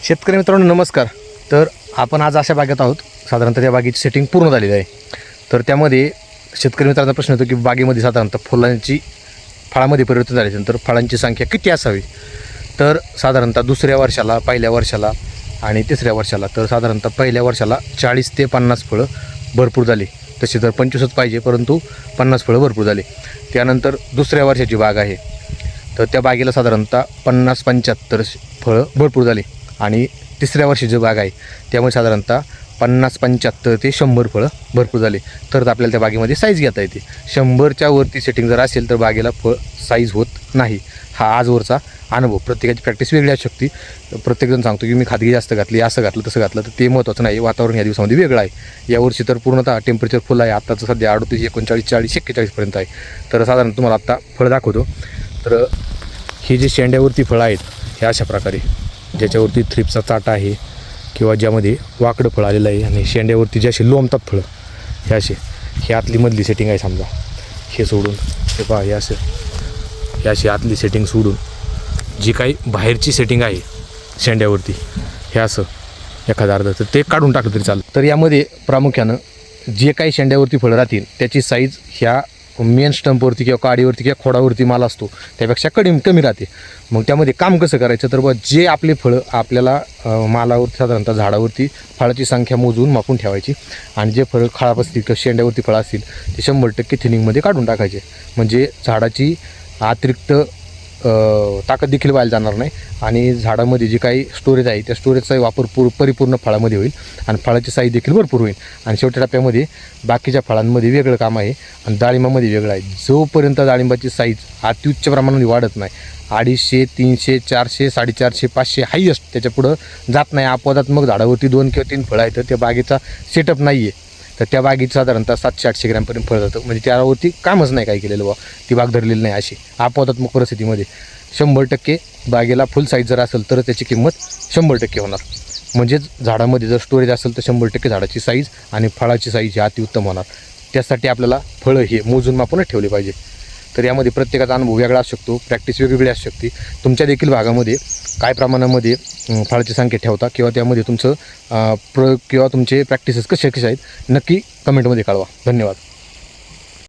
शेतकरी मित्रांनो नमस्कार. तर आपण आज अशा बागेत आहोत, साधारणतः त्या बागेची सेटिंग पूर्ण झालेली आहे. तर त्यामध्ये शेतकरी मित्रांचा प्रश्न होतो की बागेमध्ये साधारणतः फुलांची फळामध्ये परिवर्तन झाल्यानंतर फळांची संख्या किती असावी. तर साधारणतः दुसऱ्या वर्षाला, पहिल्या वर्षाला आणि तिसऱ्या वर्षाला, तर साधारणतः पहिल्या वर्षाला 40 ते 50 फळं भरपूर झाली. तसे तर 25च पाहिजे, परंतु 50 फळं भरपूर झाली. त्यानंतर दुसऱ्या वर्षाची बाग आहे, तर त्या बागेला साधारणतः 50-75 फळं भरपूर झाली. आणि तिसऱ्या वर्षीची बाग आहे त्यामुळे साधारणतः 50-75 ते 100 फळं भरपूर झाले. तर आपल्याला त्या बागेमध्ये साईज घेता येते. 100च्या वरती सेटिंग जर असेल तर बागेला फळ साईज होत नाही. हा आजवरचा अनुभव. प्रत्येकाची प्रॅक्टिस वेगळी असू शकते. प्रत्येकजण सांगतो की मी खादगी जास्त घातली, असं घातलं तसं घातलं, तर ते महत्त्वाचं नाही. वातावरण या दिवसामध्ये वेगळं आहे. यावर्षी तर पूर्णतः टेम्परेचर फुल आहे. आत्ताचं सध्या 38, 39, 40, 41पर्यंत आहे. तर साधारण तुम्हाला आत्ता फळ दाखवतो. तर ही जी शेंड्यावरती फळं आहेत हे अशा प्रकारे, ज्याच्यावरती थ्रिप्सचा चाटा आहे किंवा ज्यामध्ये वाकडं फळ आलेलं आहे आणि शेंड्यावरती जे असे लोंबतात फळं, हे आतली मधली सेटिंग आहे. समजा हे सोडून हे पहा, हे अशी आतली सेटिंग सोडून जी काही बाहेरची सेटिंग आहे शेंड्यावरती, हे असं एखादं अर्ध, तर ते काढून टाकलं तरी चालतं. तर यामध्ये प्रामुख्यानं जे काही शेंड्यावरती फळं राहतील त्याची साईज ह्या मेन स्टंपवरती किंवा काडीवरती किंवा खोडावरती माल असतो त्यापेक्षा कमी राहते. मग त्यामध्ये काम कसं करायचं, तर जे आपले फळं आपल्याला मालावरती साधारणतः झाडावरती फळाची संख्या मोजून मापून ठेवायची आणि जे फळं खराब असतील किंवा शेंड्यावरती फळं असतील ते 100% थिनिंगमध्ये काढून टाकायचे. म्हणजे झाडाची अतिरिक्त ताकद देखील व्हायला जाणार नाही आणि झाडामध्ये जे काही स्टोरेज आहे त्या स्टोरेजचा वापर परिपूर्ण फळामध्ये होईल आणि फळाची साईज देखील भरपूर होईल. आणि शेवटच्या टप्प्यामध्ये बाकीच्या फळांमध्ये वेगळं काम आहे आणि डाळिंबामध्ये वेगळं आहे. जोपर्यंत डाळिंबाची साईज अत्युच्च प्रमाणामध्ये वाढत नाही, 250, 300, 400, 450, 500 हायेस्ट, त्याच्या पुढं जात नाही, अपवादात मग झाडावरती 2 किंवा 3 फळं आहेत तर त्या बागेचा सेटअप नाही आहे, तर त्या बागेत साधारणतः 700-800 ग्रॅमपर्यंत फळ जातं. म्हणजे त्यावरती कामच नाही काय केलेलं ती बाग धरलेली नाही. अशी अपवादात्मक परिस्थितीमध्ये 100% बागेला फुल साईज जर असेल तर त्याची किंमत 100% होणार. म्हणजेच झाडामध्ये जर स्टोरेज असेल तर 100% झाडाची साईज आणि फळाची साईज ही अतिउत्तम होणार. त्यासाठी आपल्याला फळं हे मोजून मापूनच ठेवले पाहिजे. तर यामध्ये प्रत्येकाचा अनुभव वेगळा असू शकतो, प्रॅक्टिस वेगवेगळी असू शकते. तुमच्या देखील भागामध्ये काय प्रमाणामध्ये फळाची संख्या ठेवता किंवा त्यामध्ये तुमचं प्रयोग किंवा तुमचे प्रॅक्टिसेस कसे आहेत नक्की कमेंटमध्ये कळवा. धन्यवाद.